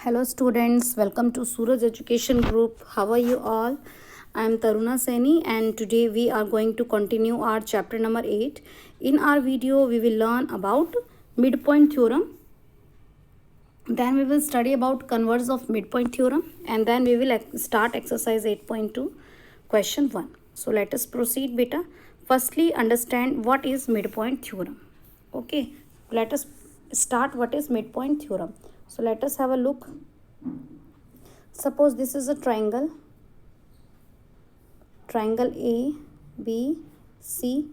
Hello students, welcome to Suraj Education Group. How are you all? I am Taruna Saini and today we are going to continue our chapter number 8. In our video we will learn about midpoint theorem. Then we will study about converse of midpoint theorem and then we will start exercise 8.2 question 1. So let us proceed beta. Firstly understand what is midpoint theorem. Okay, let us start what is midpoint theorem. So let us have a look. Suppose this is a triangle A, B, C,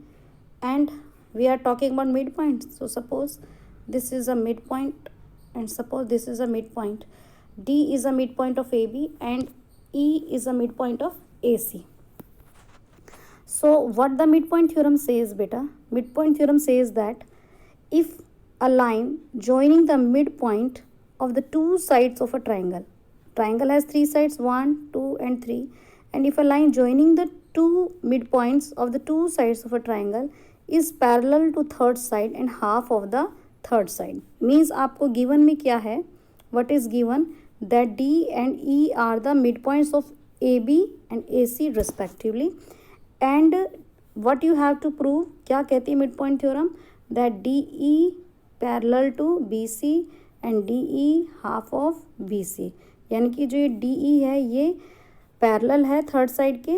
and we are talking about midpoint. So suppose this is a midpoint and suppose this is a midpoint. D is a midpoint of AB and E is a midpoint of AC. So what the midpoint theorem says beta? Midpoint theorem says that if a line joining the midpoint of the two sides of a triangle has three sides 1, 2 and 3, and if a line joining the two midpoints of the two sides of a triangle is parallel to third side and half of the third side, means आपको given में क्या है, what is given that D and E are the midpoints of AB and AC respectively, and what you have to prove, क्या कहती है midpoint theorem, that DE parallel to BC and D E half of B C, यानी कि जो ये D E है ये parallel है थर्ड साइड के,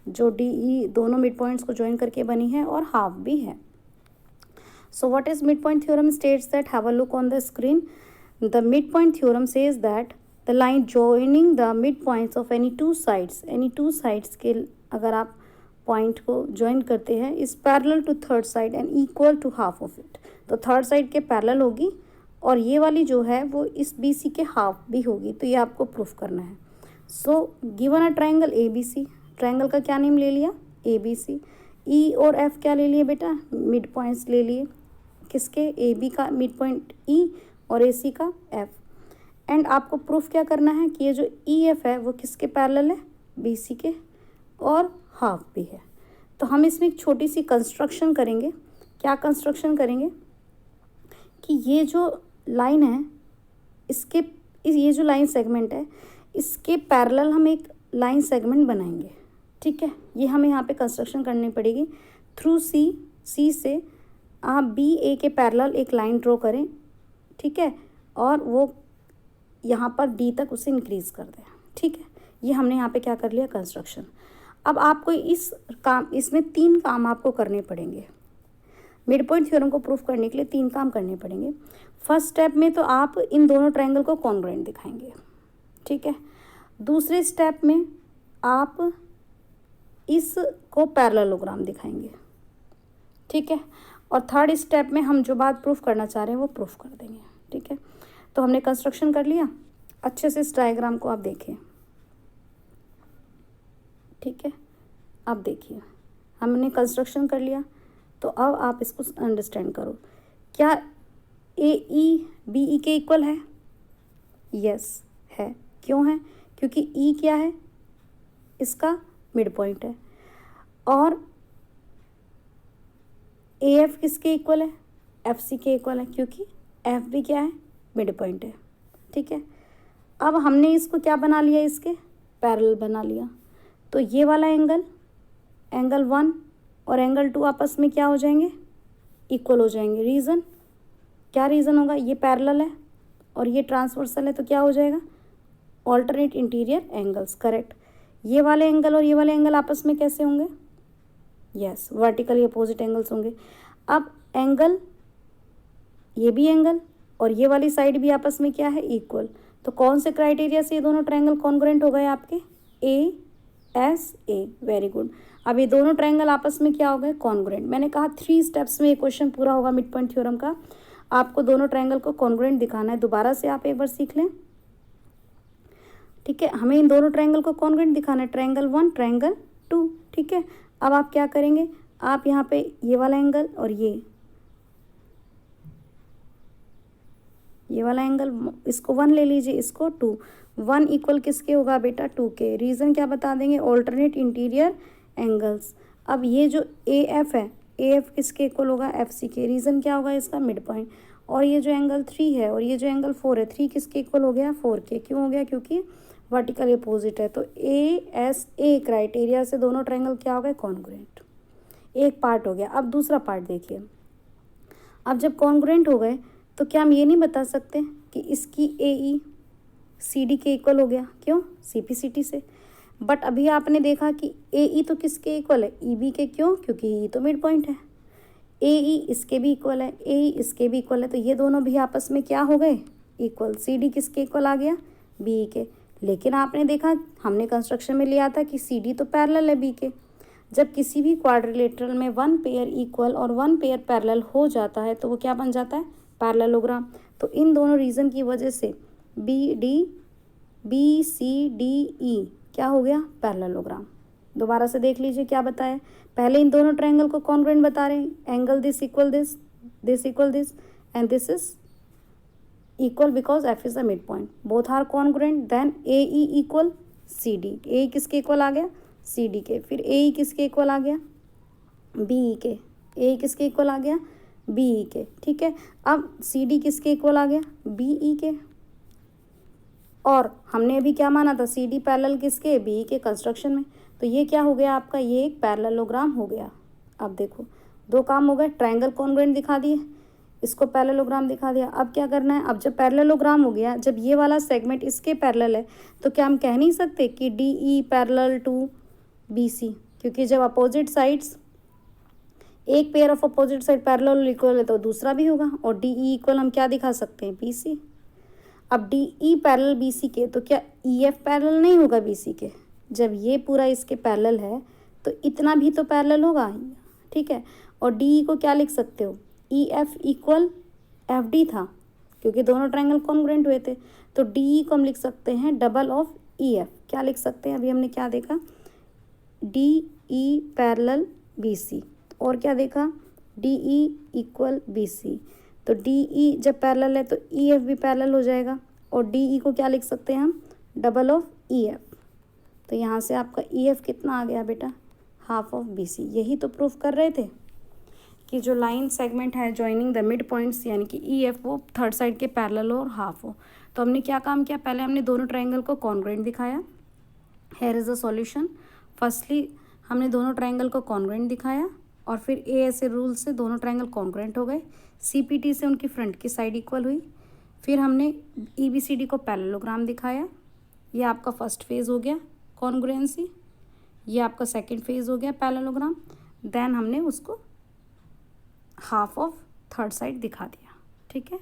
जो डी ई दोनों मिड पॉइंट्स को ज्वाइन करके बनी है और हाफ भी है. So what is mid point theorem states that, have a look on the screen. The mid point theorem says that the line joining the mid points of any two sides के अगर आप point को join करते हैं is parallel to third side and equal to half of it. तो third side के parallel होगी और ये वाली जो है वो इस बी सी के हाफ भी होगी, तो ये आपको प्रूफ करना है. So given a triangle A B C, triangle का क्या नेम ले लिया, ए बी सी. ई और एफ क्या ले लिए बेटा, मिड पॉइंट्स ले लिए. किसके, ए बी का मिड पॉइंट ई और ए सी का एफ. एंड आपको प्रूफ क्या करना है कि ये जो ई एफ है वो किसके पैरेलल है, बी सी के, और हाफ भी है. तो हम इसमें एक छोटी सी कंस्ट्रक्शन करेंगे. क्या कंस्ट्रक्शन करेंगे कि ये जो लाइन है इसके ये जो लाइन सेगमेंट है इसके पैरेलल हम एक लाइन सेगमेंट बनाएंगे. ठीक है, ये हमें यहाँ पे कंस्ट्रक्शन करनी पड़ेगी. थ्रू सी से आप बी ए के पैरेलल एक लाइन ड्रॉ करें. ठीक है, और वो यहाँ पर डी तक उसे इंक्रीज कर दें. ठीक है, ये हमने यहाँ पे क्या कर लिया, कंस्ट्रक्शन. अब आपको इसमें 3 काम आपको करने पड़ेंगे. मिड पॉइंट थ्योरम को प्रूफ करने के लिए 3 काम करने पड़ेंगे. फर्स्ट स्टेप में तो आप इन दोनों ट्रायंगल को कॉन्ग्रुएंट दिखाएंगे. ठीक है, दूसरे स्टेप में आप इसको पैरेललोग्राम दिखाएंगे. ठीक है, और थर्ड स्टेप में हम जो बात प्रूफ करना चाह रहे हैं वो प्रूफ कर देंगे. ठीक है, तो हमने कंस्ट्रक्शन कर लिया. अच्छे से इस डायग्राम को आप देखें. ठीक है, अब देखिए हमने कंस्ट्रक्शन कर लिया, तो अब आप इसको अंडरस्टैंड करो. क्या ए ई बी ई के इक्वल है, यस है. क्यों है, क्योंकि ई क्या है, इसका मिड पॉइंट है. और ए एफ किसके इक्वल है, एफ सी के इक्वल है, क्योंकि एफ भी क्या है, मिड पॉइंट है. ठीक है, अब हमने इसको क्या बना लिया, इसके पैरेलल बना लिया. तो ये वाला एंगल 1 और एंगल 2 आपस में क्या हो जाएंगे, इक्वल हो जाएंगे. रीज़न क्या, रीज़न होगा, ये पैरेलल है और ये ट्रांसवर्सल है, तो क्या हो जाएगा, ऑल्टरनेट इंटीरियर एंगल्स. करेक्ट. ये वाले एंगल और ये वाले एंगल आपस में कैसे होंगे, यस वर्टिकली अपोजिट एंगल्स होंगे. अब एंगल, ये भी एंगल और ये वाली साइड भी आपस में क्या है, इक्वल. तो कौन से क्राइटेरिया से ये दोनों ट्रायंगल कॉन्ग्रुएंट हो गए आपके, A S A. Very good. अब ये दोनों ट्रायंगल आपस में क्या हो गए, कॉन्ग्रुएंट. मैंने कहा 3 स्टेप्स में ये क्वेश्चन पूरा होगा मिड पॉइंट थ्योरम का. आपको दोनों ट्रायंगल को कॉन्ग्रुएंट दिखाना है. दोबारा से आप एक बार सीख लें. ठीक है, हमें इन दोनों ट्रायंगल को कॉन्ग्रुएंट दिखाना है, ट्रायंगल 1 ट्रायंगल 2. ठीक है, अब आप क्या करेंगे, आप यहाँ पे ये वाला एंगल और ये वाला एंगल, इसको 1 ले लीजिए, इसको 2. 1 इक्वल किसके होगा बेटा, 2 के. रीज़न क्या बता देंगे, ऑल्टरनेट इंटीरियर एंगल्स. अब ये जो ए एफ है, ए एफ किसके इक्वल होगा, एफ सी के. रीज़न क्या होगा इसका, मिड पॉइंट. और ये जो एंगल 3 है और ये जो एंगल 4 है, 3 किसके इक्वल हो गया, 4 के। क्यों हो गया, क्योंकि वर्टिकल अपोजिट है। तो ASA क्राइटेरिया से दोनों ट्रायंगल क्या हो गए, कॉन्ग्रुएंट। एक पार्ट हो गया। अब दूसरा पार्ट देखिए। अब जब कॉन्ग्रुएंट हो गए तो क्या हम ये नहीं बता सकते कि इसकी AE CD के इक्वल हो गया, क्यों, CPCT से। बट अभी आपने देखा कि AE तो किसके इक्वल है, EB के। क्यों, क्योंकि E तो मिड पॉइंट है। AE इसके भी इक्वल है, AE इसके भी इक्वल है, तो ये दोनों भी आपस में क्या हो गए, इक्वल। CD किसके इक्वल आ गया, BE के। लेकिन आपने देखा, हमने कंस्ट्रक्शन में लिया था कि CD तो पैरेलल है B के। जब किसी भी क्वाड्रिलेटरल में 1 पेयर इक्वल और 1 पेयर पैरेलल हो जाता है तो वो क्या बन जाता है, पैरेललोग्राम। तो इन दोनों रीज़न की वजह से BCDE क्या हो गया, पैरेललोग्राम। दोबारा से देख लीजिए क्या बताया। पहले इन दोनों ट्रायंगल को कॉन्ग्रुएंट बता रहे हैं। Angle this equal this, this equal this, and this is equal because F is the mid point. Both are congruent. Then AE equal CD। AE किसके इक्वल आ गया, CD के। फिर AE किसके इक्वल आ गया, BE के। AE किसके इक्वल आ गया, BE के। ठीक है। अब CD किसके इक्वल आ गया, BE के। और हमने अभी क्या माना था, CD पैरेलल किसके, BE के कंस्ट्रक्शन में। तो ये क्या हो गया आपका, ये एक पैरेललोग्राम हो गया। अब देखो दो काम हो गए, ट्रायंगल कॉन्ग्रुएंट दिखा दिए, इसको पैरेललोग्राम दिखा दिया। अब क्या करना है, अब जब पैरेललोग्राम हो गया, जब ये वाला सेगमेंट इसके पैरेलल है तो क्या हम कह नहीं सकते कि DE पैरेलल टू BC, क्योंकि जब अपोजिट साइड्स, एक pair of opposite side parallel equal है तो दूसरा भी होगा। और DE इक्वल हम क्या दिखा सकते हैं, BC। अब DE पैरेलल BC के, तो क्या EF पैरेलल नहीं होगा BC के। जब ये पूरा इसके पैरेलल है तो इतना भी तो पैरेलल होगा, ठीक है। और DE को क्या लिख सकते हो, EF इक्वल FD था, क्योंकि दोनों ट्रायंगल कॉन्ग्रुएंट हुए थे। तो DE को हम लिख सकते हैं डबल ऑफ EF। क्या लिख सकते हैं, अभी हमने क्या देखा, DE पैरेलल BC। और क्या देखा, DE इक्वल BC। तो DE जब पैरेलल है तो EF भी पैरेलल हो जाएगा। और DE को क्या लिख सकते हैं हम, डबल ऑफ EF। तो यहाँ से आपका EF कितना आ गया बेटा, हाफ ऑफ BC। यही तो प्रूफ कर रहे थे कि जो लाइन सेगमेंट है जॉइनिंग द मिड पॉइंट्स, यानी कि EF वो थर्ड साइड के पैरेलल हो और हाफ हो। तो हमने क्या काम किया, पहले हमने दोनों ट्रायंगल को कॉन्ग्रुएंट दिखाया। Here is the solution. Firstly हमने दोनों ट्रायंगल को कॉन्ग्रुएंट दिखाया और फिर ASA रूल से दोनों ट्रायंगल कॉन्ग्रुएंट हो गए। CPT से उनकी फ्रंट की साइड इक्वल हुई। फिर हमने EBCD को पैरेललोग्राम दिखाया। ये आपका फर्स्ट फेज़ हो गया कॉन्ग्रुएंसी, ये आपका सेकंड फेज़ हो गया पैरेललोग्राम। देन हमने उसको हाफ ऑफ थर्ड साइड दिखा दिया, ठीक है।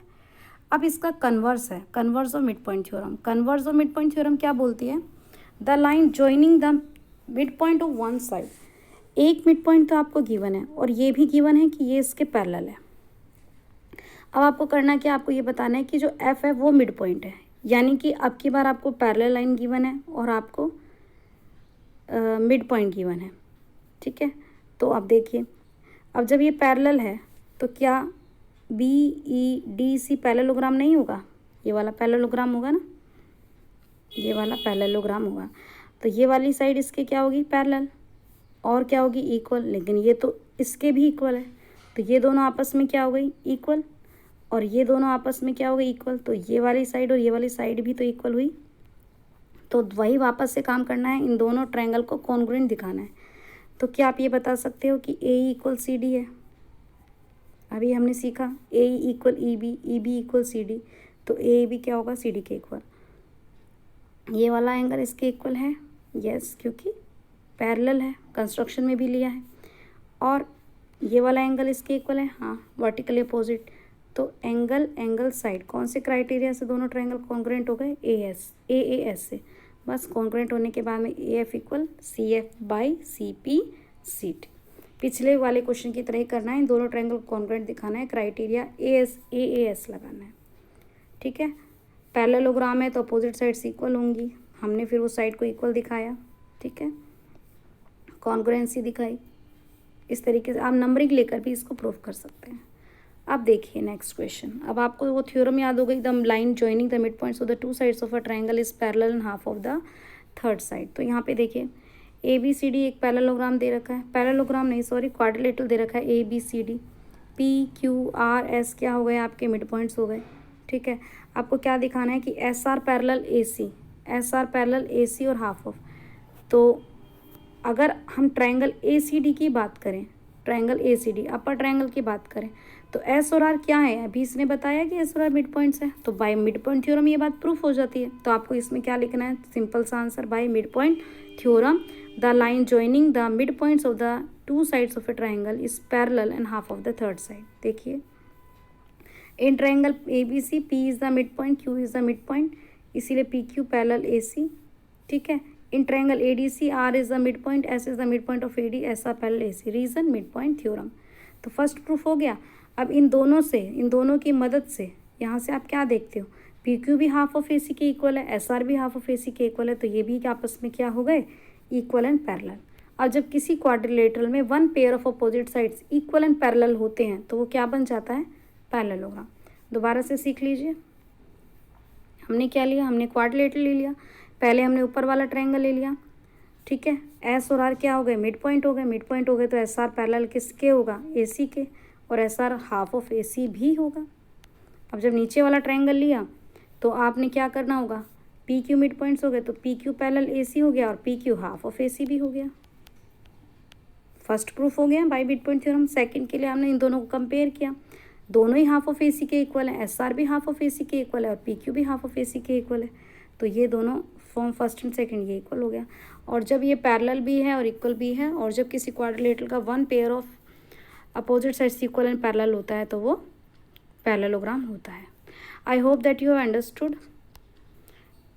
अब इसका कन्वर्स है, converse of mid point theorem. Converse of mid point theorem क्या बोलती है, the line joining the mid point of one side. एक मिड पॉइंट तो आपको गिवन है और ये भी गिवन है कि ये इसके पैरेलल है। अब आपको करना क्या, आपको ये बताना है कि जो F है वो मिड पॉइंट है, यानी कि अब की बार आपको पैरेलल लाइन गिवन है और आपको मिड पॉइंट गिवन है, ठीक है। तो अब देखिए, अब जब ये पैरेलल है तो क्या BEDC पैरेललोग्राम नहीं होगा, ये वाला पैरेललोग्राम होगा ना, ये वाला पैरेललोग्राम होगा। तो ये वाली साइड इसके क्या होगी, पैरेलल, और क्या होगी, इक्वल। लेकिन ये तो इसके भी इक्वल है, तो ये दोनों आपस में क्या हो गई, इक्वल। और ये दोनों आपस में क्या हो गई, इक्वल। तो ये वाली साइड और ये वाली साइड भी तो इक्वल हुई। तो वही वापस से काम करना है, इन दोनों ट्रायंगल को कॉन्ग्रुएंट दिखाना है। तो क्या आप ये बता सकते हो कि AE इक्वल CD है। अभी हमने सीखा AE equal EB, EB equal CD। तो AEB क्या होगा, CD के इक्वल। ये वाला एंगल इसके इक्वल है, यस, क्योंकि पैरेलल है, कंस्ट्रक्शन में भी लिया है। और ये वाला एंगल इसके इक्वल है, हाँ, वर्टिकली अपोजिट। तो एंगल साइड कौन से क्राइटेरिया से दोनों ट्रायंगल कॉन्ग्रुएंट हो गए, AAS से। बस कॉन्ग्रुएंट होने के बाद में AF equal CF by CPCT। पिछले वाले क्वेश्चन की तरह ही करना है, इन दोनों ट्रायंगल कॉन्ग्रुएंट दिखाना है, क्राइटेरिया AAS लगाना है, ठीक है। पैरेललोग्राम है तो अपोजिट साइड्स इक्वल होंगी, हमने फिर वो साइड को इक्वल दिखाया, ठीक है, कॉन्ग्रुएंसी दिखाई। इस तरीके से आप नंबरिंग लेकर भी इसको प्रूव कर सकते हैं। अब देखिए नेक्स्ट क्वेश्चन। अब आपको वो थ्योरम याद हो गई, the line joining the mid points of the two sides of a triangle is parallel and half of the third side. तो यहाँ पे देखिए ABCD एक पैरेललोग्राम दे रखा है, पैरेललोग्राम नहीं सॉरी क्वाड्रिलेटरल दे रखा है ABCD। P Q R S क्या हो गए, आपके मिड पॉइंट्स हो गए। ठीक है, आपको क्या दिखाना है कि S are parallel A C, S are parallel A C और हाफ ऑफ। तो अगर हम ट्रायंगल ए सी डी की बात करें, triangle A C D upper triangle की बात करें, तो एस और आर क्या है, अभी इसने बताया कि एस और आर मिड पॉइंट्स है, तो बाय मिड पॉइंट थ्योरम ये बात प्रूफ हो जाती है। तो आपको इसमें क्या लिखना है, सिंपल सा answer, by mid point theorem the line joining the mid points of the two sides of a triangle is parallel and half of the third side. देखिए, in triangle A B C P is the mid point, Q is the mid point, इसीलिए P Q parallel A C. ठीक है, in triangle A D C R is the mid point, S is the mid point of A D, as are parallel A C. Reason mid point theorem. तो first proof हो गया। अब इन दोनों से, इन दोनों की मदद से यहाँ से आप क्या देखते हो, पी क्यू भी हाफ ऑफ ए सी के इक्वल है, एस आर भी हाफ ऑफ ए सी के इक्वल है, तो ये भी आपस में क्या हो गए, इक्वल एंड पैरेलल। अब जब किसी क्वाड्रिलेटरल में one pair of opposite sides equal and parallel होते हैं तो वो क्या बन जाता है, पैरेललोग्राम। दोबारा से सीख लीजिए, हमने क्या लिया, हमने क्वाड्रिलेटरल ले लिया, पहले हमने ऊपर वाला ट्रायंगल ले लिया। ठीक है, एस और आर क्या हो गए, मिड पॉइंट हो गए, मिड पॉइंट हो गए तो एस आर पैरेलल किसके होगा, ए सी के, और एस आर हाफ ऑफ ए सी भी होगा। अब जब नीचे वाला ट्रायंगल लिया तो आपने क्या करना होगा, पी क्यू मिड पॉइंट्स हो गए तो पी क्यू पैरेलल ए सी हो गया और पी क्यू हाफ ऑफ ए सी भी हो गया। फर्स्ट प्रूफ हो गया bye mid point theorem. Second के लिए हमने इन दोनों को कंपेयर किया, दोनों ही हाफ ऑफ ए सी के इक्वल है, एस आर भी हाफ ऑफ ए सी के इक्वल है और पी क्यू भी हाफ ऑफ ए सी के इक्वल है, तो ये दोनों फॉर्म फर्स्ट एंड सेकंड ये इक्वल हो गया। और जब ये पैरेलल भी है और इक्वल भी है, और जब किसी क्वाड्रिलेटरल का one pair of opposite sides equal and parallel होता है तो वो पैरेललोग्राम होता है। I hope that you have understood.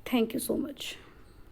Thank you so much.